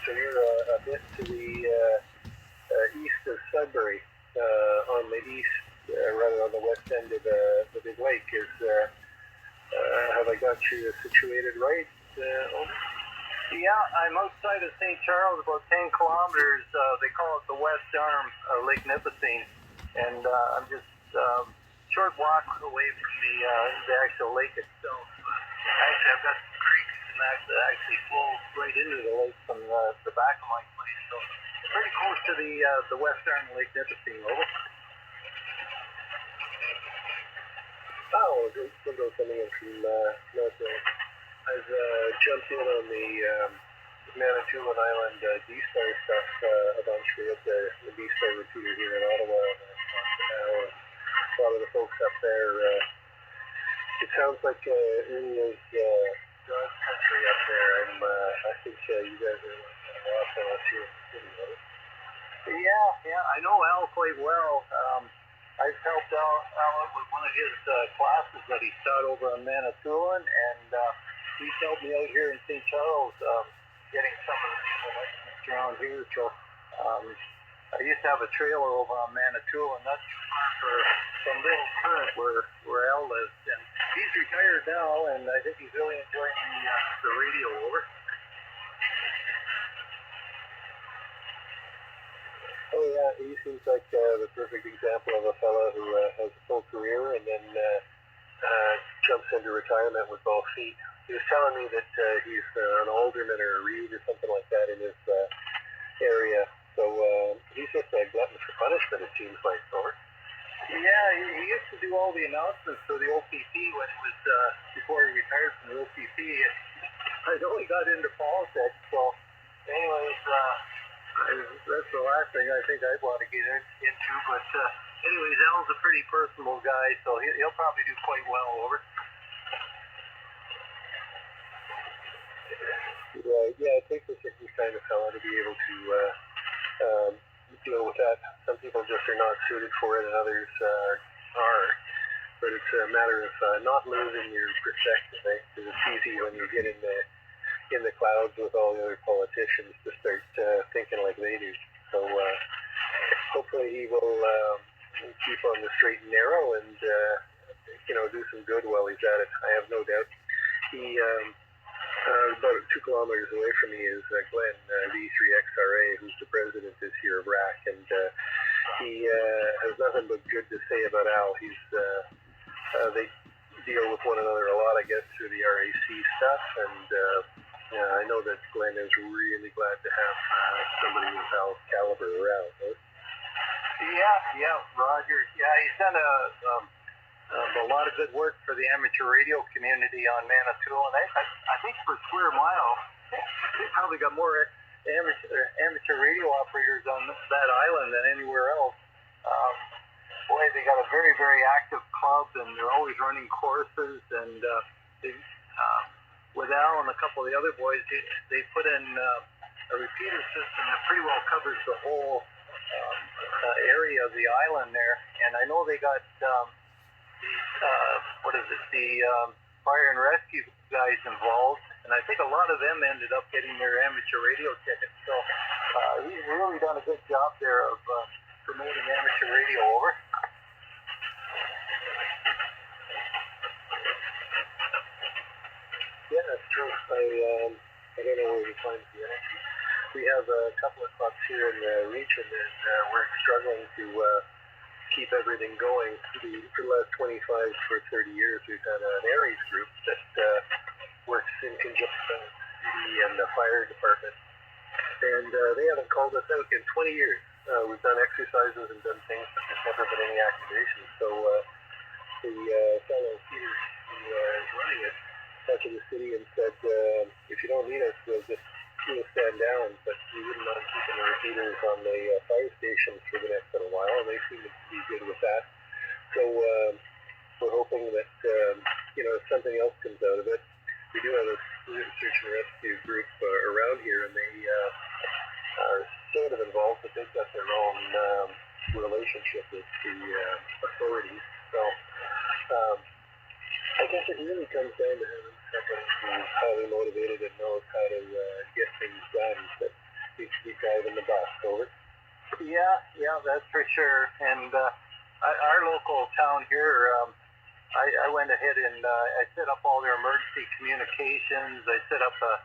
So you're a bit to the east of Sudbury, on the east, rather on the west end of the big lake. Have I got you situated right? Yeah, I'm outside of St. Charles, about 10 kilometers. They call it the West Arm of Lake Nipissing, and I'm just short walk away from the actual lake itself. Actually, I've got some creeks and that actually flow right into the lake from the back of my place, so pretty close to the West Arm of Lake Nipissing. Over. Oh, we'll go coming in from North. I've jumped in on the Manitoulin Island D-Star stuff a bunch. We had the D-Star repeater here in Ottawa now, and a lot of the folks up there. It sounds like really is God's country up there, and I think you guys are off on us here in the city, right? Yeah, I know Al quite well. I've helped Al out with one of his classes that he taught over on Manitoulin, and he's helped me out here in St. Charles, getting some of the people licensed around here. So I used to have a trailer over on Manitoulin, not too far from Little Current where Al lives, and he's retired now, and I think he's really enjoying the radio. Over. Oh yeah, he seems like the perfect example of a fella who has a full career and then jumps into retirement with both feet. He was telling me that he's an alderman or a reed or something like that in his area. So he's just a glutton for punishment, it seems like, Thor. Yeah, he used to do all the announcements for the OPP when he was before he retired from the OPP. I know he got into politics, so anyways, that's the last thing I think I'd want to get into. But anyways, Al's a pretty personable guy, so he'll probably do quite well. Over. Right, yeah, it takes a certain kind of fella to be able to deal with that. Some people just are not suited for it, and others are. But it's a matter of not losing your perspective, right? Because it's easy when you get in the clouds with all the other politicians to start thinking like they do. So hopefully he will keep on the straight and narrow and do some good while he's at it. I have no doubt. He about 2 kilometers away from me is Glenn, V3XRA, who's the president this year of RAC, and he has nothing but good to say about Al. They deal with one another a lot, I guess, through the RAC stuff, and I know that Glenn is really glad to have somebody with Al's caliber around. Right? Yeah, Roger. Yeah, he's done a lot of good work for the amateur radio community on Manitoulin. I think for square mile, they probably got more amateur radio operators on that island than anywhere else. Boy, they got a very, very active club, and they're always running courses. And with Al and a couple of the other boys, they put in a repeater system that pretty well covers the whole area of the island there. And I know they got the fire and rescue guys involved, and I think a lot of them ended up getting their amateur radio tickets. So he's really done a good job there of promoting amateur radio. Over. Yeah, that's true. I don't know where he finds the energy. We have a couple of clubs here in the region, and we're struggling to keep everything going. For the last 25 or 30 years, we've had an Aries group that works in conjunction with the city and the fire department, and they haven't called us out in 20 years. We've done exercises and done things, but there's never been any activation. So the fellow Peter, who is running it, went to the city and said, if you don't need us, we'll stand down, but we wouldn't mind keeping the repeaters on the fire stations for the next little while, and they seem to be good with that. So we're hoping that if something else comes out of it. We do have a search and rescue group around here, and they are sort of involved, but they've got their own relationship with the authorities. So I guess it really comes down to having someone who's highly motivated and knows how to get things done. But driving the bus. Over. Yeah, that's for sure. And our local town here, I went ahead and I set up all their emergency communications. I set up a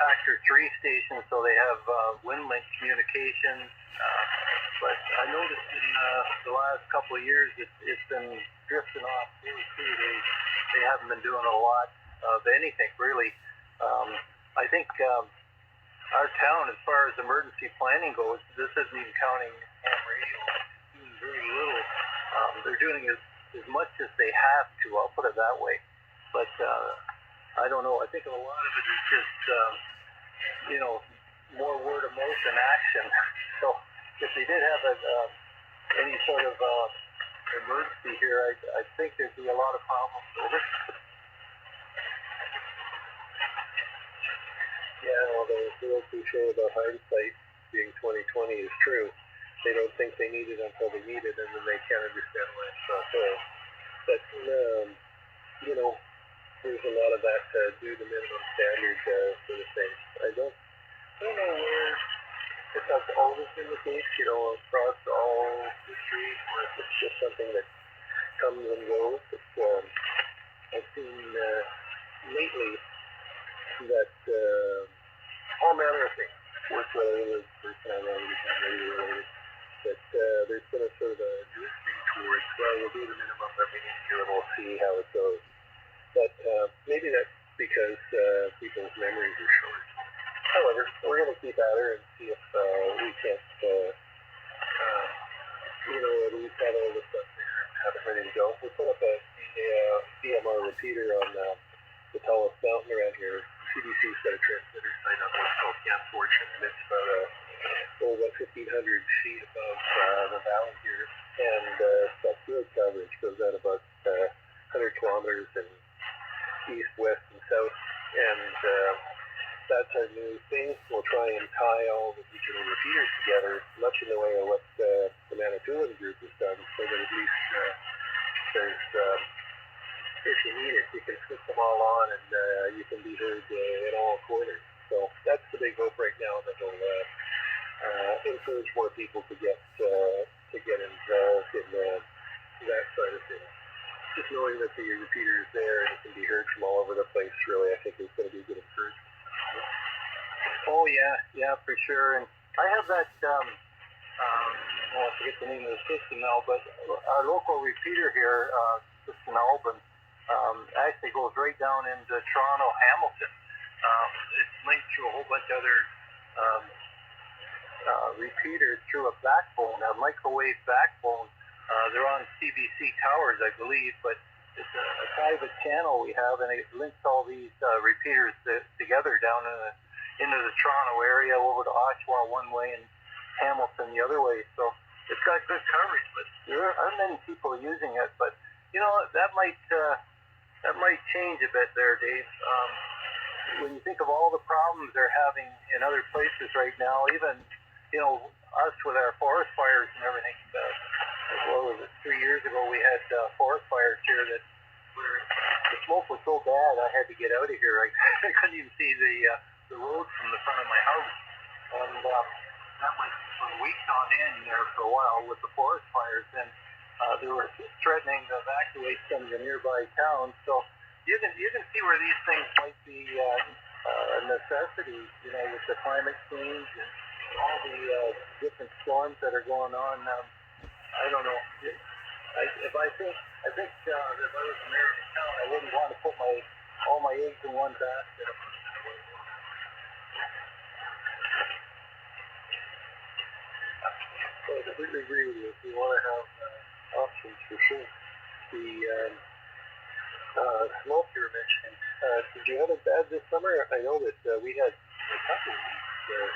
Factor 3 station so they have WinLink communications. But I noticed in the last couple of years it's been drifting off really too. They haven't been doing a lot of anything really. I think our town, as far as emergency planning goes, this isn't even counting ham radio. Doing very little. They're doing as much as they have to. I'll put it that way. But I don't know. I think a lot of it is just more word of mouth than action. So if they did have any sort of emergency here, I think there'd be a lot of problems. Over. Yeah, although the old cliche about hindsight being 2020 is true. They don't think they need it until they need it, and then they can't understand why it's not there. But there's a lot of that do the minimum standard sort of thing. I don't know where if that's always been the case, across all history, or if it's just something that comes and goes. But I've seen lately that all manner of things, work-related, personal-related, family-related, that there's been a sort of a drifting towards, well, we'll do the minimum that we need to do and we'll see how it goes. But maybe that's because people's memories are short. However, we're going to keep at her and see if we can't, at least have all this stuff there and have it ready to go. We put up a DMR repeater on the tallest mountain around here. CBC's got a transmitter site on what's called Camp Fortune, and it's about 1,500 feet above the valley here, and it's got good coverage. Goes out about 100 kilometers in east, west, and south, and that's our new thing. We'll try and tie all the regional repeaters together, much in the way of what the Manitoulin group has done, so that at least there's if you need it, you can switch them all on, and you can be heard in all corners. So that's the big hope right now, that will encourage more people to get involved in that side of things. Just knowing that the repeater is there and it can be heard from all over the place, really, I think is going to be a good encouragement. Oh yeah, for sure. And I have that. I forget the name of the system now, but our local repeater here, System Albin. Actually goes right down into Toronto, Hamilton. It's linked through a whole bunch of other repeaters through a backbone, a microwave backbone. They're on CBC towers, I believe, but it's a private channel we have, and it links all these repeaters together down into the Toronto area, over to Oshawa one way and Hamilton the other way. So it's got good coverage, but there aren't many people using it. But that might change a bit there, Dave. When you think of all the problems they're having in other places right now, even, us with our forest fires and everything, what was it, 3 years ago we had forest fires here that where the smoke was so bad I had to get out of here. I couldn't even see the road from the front of my house. And that went for weeks on end there for a while with the forest fires. And they were threatening to evacuate some of the nearby towns. So you can see where these things might be a necessity, with the climate change and all the different storms that are going on. I don't know. I think if I was a mayor of the town, I wouldn't want to put all my eggs in one basket. So I completely agree with you. If you want to have options, for sure. The smoke you were mentioning, did you have it bad this summer? I know that we had a couple of weeks where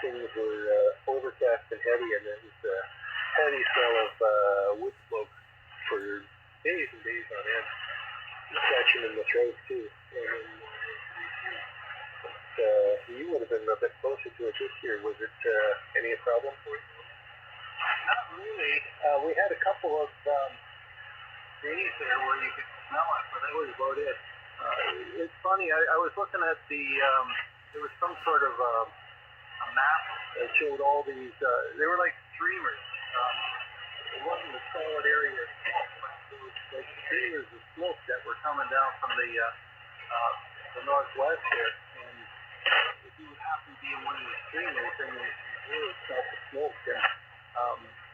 things were overcast and heavy, and there was a heavy smell of wood smoke for days and days on end. Catching in the throat, too. You would have been a bit closer to it this year. Was it any problem for you? Not really. We had a couple of days there where you could smell it, but that was about it. It's funny. I was looking at there was some sort of a map that showed all these. They were like streamers. It wasn't a solid area of smoke, but there was like streamers of smoke that were coming down from the northwest here. And if you would happen to be in one of the streamers, then you really smell the smoke. And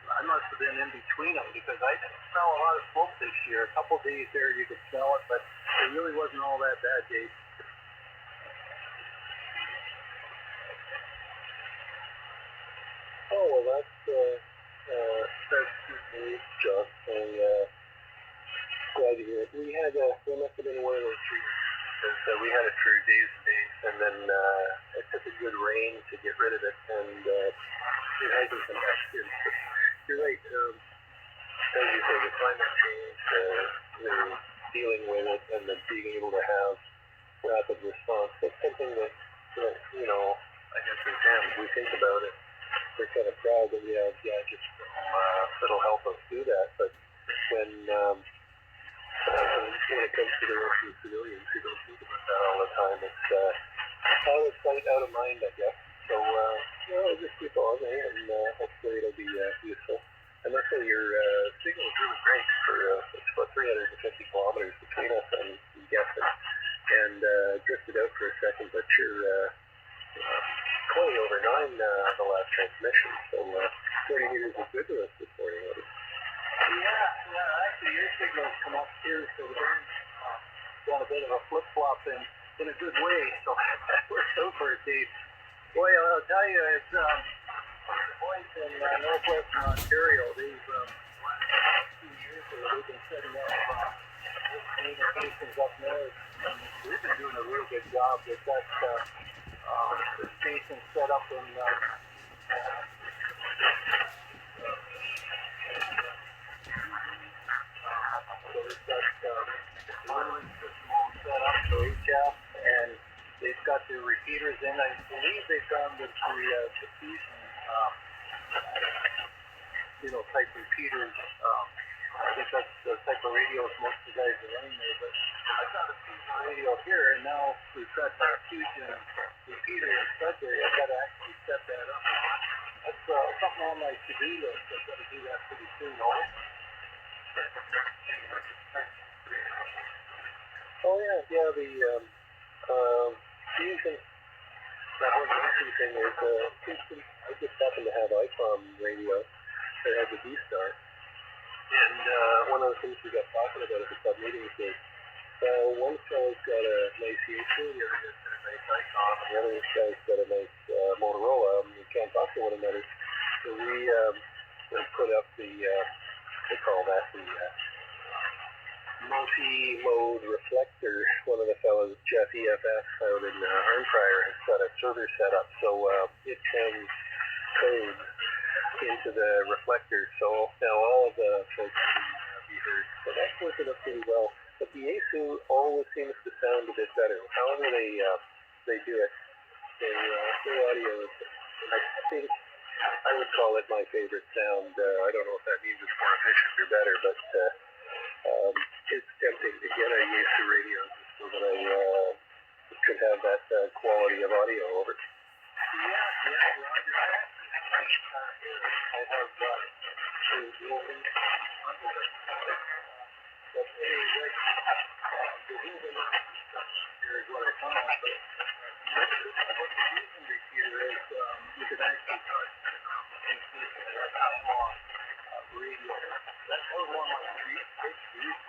I must have been in between them because I didn't smell a lot of smoke this year. A couple of days there you could smell it, but it really wasn't all that bad, Dave. Oh, well, that's good news, John. I'm glad to hear it. We must have been one of those trees. Because we had it for days and days, and then it took a good rain to get rid of it, and it hasn't come back since. You're right. As you say, the climate change, dealing with it, and the being able to have rapid response, that's something that I guess as hams, we think about it. We're kind of proud that we have gadgets that'll help us do that, but when it comes to the rest of the civilians who don't think about that all the time, it's out of sight, out of mind, I guess. So, just keep on, and hopefully it'll be useful. And luckily your signal is really great for, it's about 350 kilometers between us, I'm guessing. And drifted out for a second, but you're 20 over 9 the last transmission, so 30 meters is good to us this morning. Yeah, actually your signals come up here, so the band's done a bit of a flip-flop in a good way, so that works out for us, Dave. Boy, I'll tell you, it's the boys in northwestern Ontario, they've last 2 years they've been setting up communications up north, and they've been doing a real good job. They've got the station set up in so they've got monitoring system all set up for HF, and they've got their repeaters in. I believe they've gone with the diffusion, type repeaters. I think that's the type of radios most of the guys are running there. But I've got a fusion radio here, and now we've got that fusion repeater in Sudbury. I've got to actually set that up. That's something on my to-do list. I've got to do that pretty soon. Oh yeah, the fusion, that whole fusion thing is, I just happen to have ICOM radio that has a D-Star, and one of the things we got talking about at the sub meetings is, one fellow's got a nice U2, the other guy's got a nice ICOM, and the other guy's got a nice Motorola, and you can't talk to one another, so we put up the, they call that the multi-mode reflector. One of the fellows, Jeff EFF out in Arnprior, has got a server set up, so it sends code into the reflector, so now all of the folks can be heard. So that's working up pretty well. But the ASU always seems to sound a bit better. However they do it, their audio is, I think, I would call it my favorite sound. I don't know if that means it's more efficient or better, but it's tempting to get used to radios so that I could have that quality of audio over. Yeah, Roger. I have here's what I found, but what the fusion repeater is, you could actually touch radio. That was one of my treats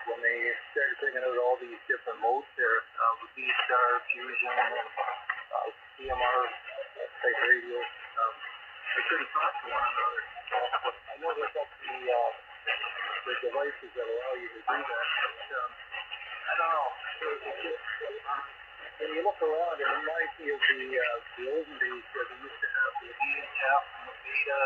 when they started bringing out all these different modes there, with D-Star, Fusion, and CMR type radios. They couldn't talk to one another. I know they've got the devices that allow you to do that, but I don't know. When you look around, it reminds me of the olden days where they used to have the VHF and the Beta,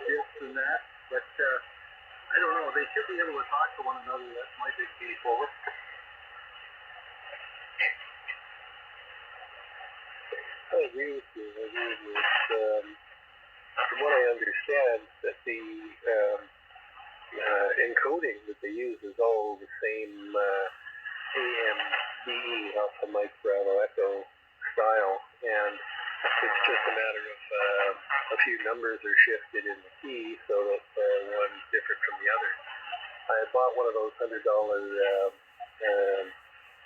this and that. But I don't know. They should be able to talk to one another. That's my big case forward. I agree with you. From what I understand, that the encoding that they use is all the same AMD, Alpha Mike Bravo Echo a few numbers are shifted in the key so that one's different from the other. I had bought one of those $100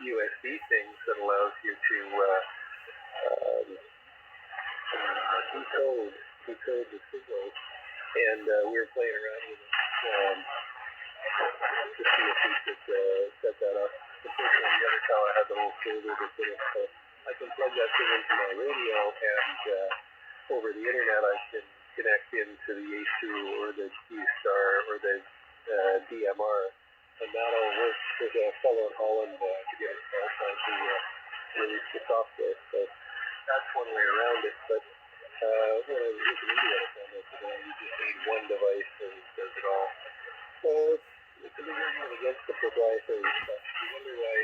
USB things that allows you to decode the signals, and we were playing around with it to see if we could set that up. Unfortunately, the other tower had the whole folder to put it, so I can plug that thing into my radio, and over the internet I can connect into the A2 or the Q-Star or the DMR, and that all works with a fellow in Holland to get us all trying to release the software. So that's one way around it, but when I was looking into it, I found out that you just need one device and it does it all. So it's a big argument against the proprietary stuff. You wonder why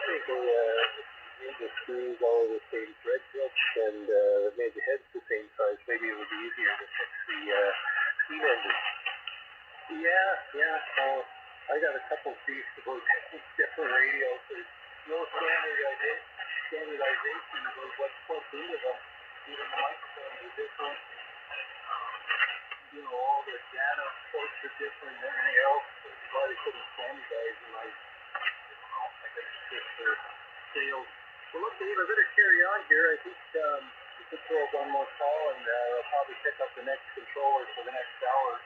people made the screws all of the same thread pitch and made the heads the same size. Maybe it would be easier to fix the steam engine. Yeah. I got a couple of these about different radios. There's no standardization about what's plugged into them. Even the microphones are different. All the data ports are different and everything else. So it's why they couldn't standardize them. I guess it's just for sales. Well, look, Dave, I better carry on here. I think we could throw up one more call, and I'll probably pick up the next controller for the next hour.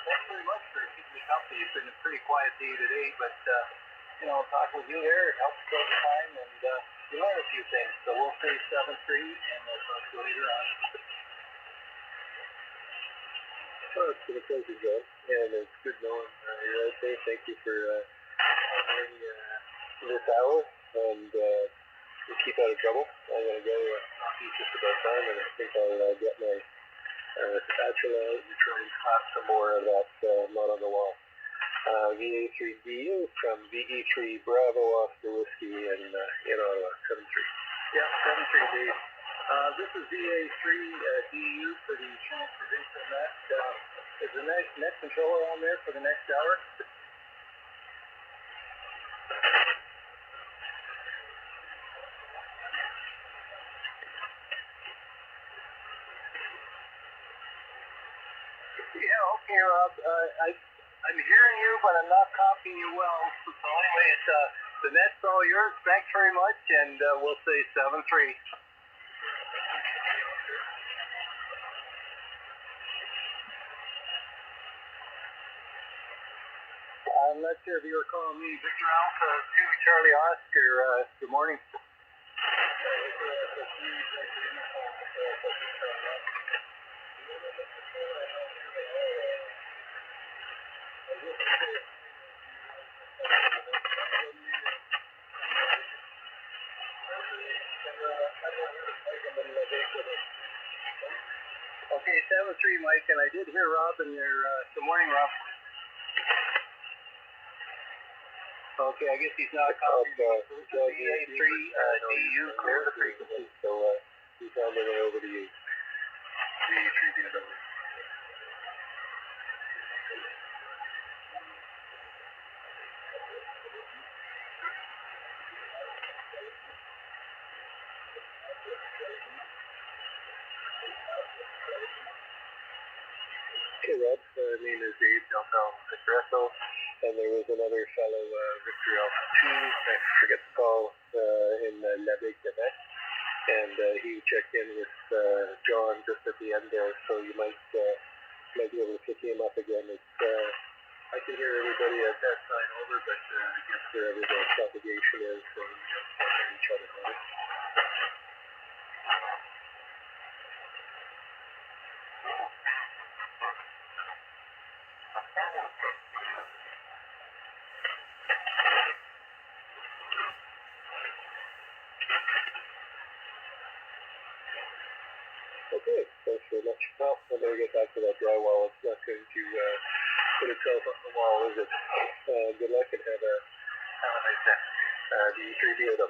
Thanks very much for keeping me company. It's been a pretty quiet day today, but talking with you there, it helps fill the time, and you learn a few things. So we'll say 7-3, and we'll talk to you later on. Well, it's been a pleasure, Joe, and it's good knowing you're out there. Thank you for honoring this hour, and we'll keep out of trouble. I'm going to go coffee just about time, and I think I'll get my spatula out and try and slap some more of that mud on the wall. VA3DU from VE3 Bravo Oscar Whiskey in Ottawa, 7-3. Yeah, 7-3, Dave. This is VA3DU for the Provincial net. Is the next controller on there for the next hour? Yeah, okay, Rob. I'm hearing you, but I'm not copying you well. So anyway, the net's all yours. Thanks very much, and we'll say 7-3. I'm not sure if you were calling me. Victor Alpha 2 Charlie Oscar. Good morning. Okay, 7-3, Mike, and I did hear Rob in there. Good morning, Rob. Okay, I guess he's not copying. VA3 DU, clear the frequency. So he's handing it over to you. VA3 DU. Okay, Rob. My name is Dave Delta Espresso, and there was another fellow, Victor Alpha 2, I forget the call, in Lebig, Quebec, and he checked in with John just at the end there, so you might be able to pick him up again. I can hear everybody at that sign over, but I guess wherever the propagation is, so we don't hear each other. Right? Okay, thanks very much. Well, I better get back to that drywall. It's not going to put itself on the wall, is it? Good luck and have a nice day. The 3DOW.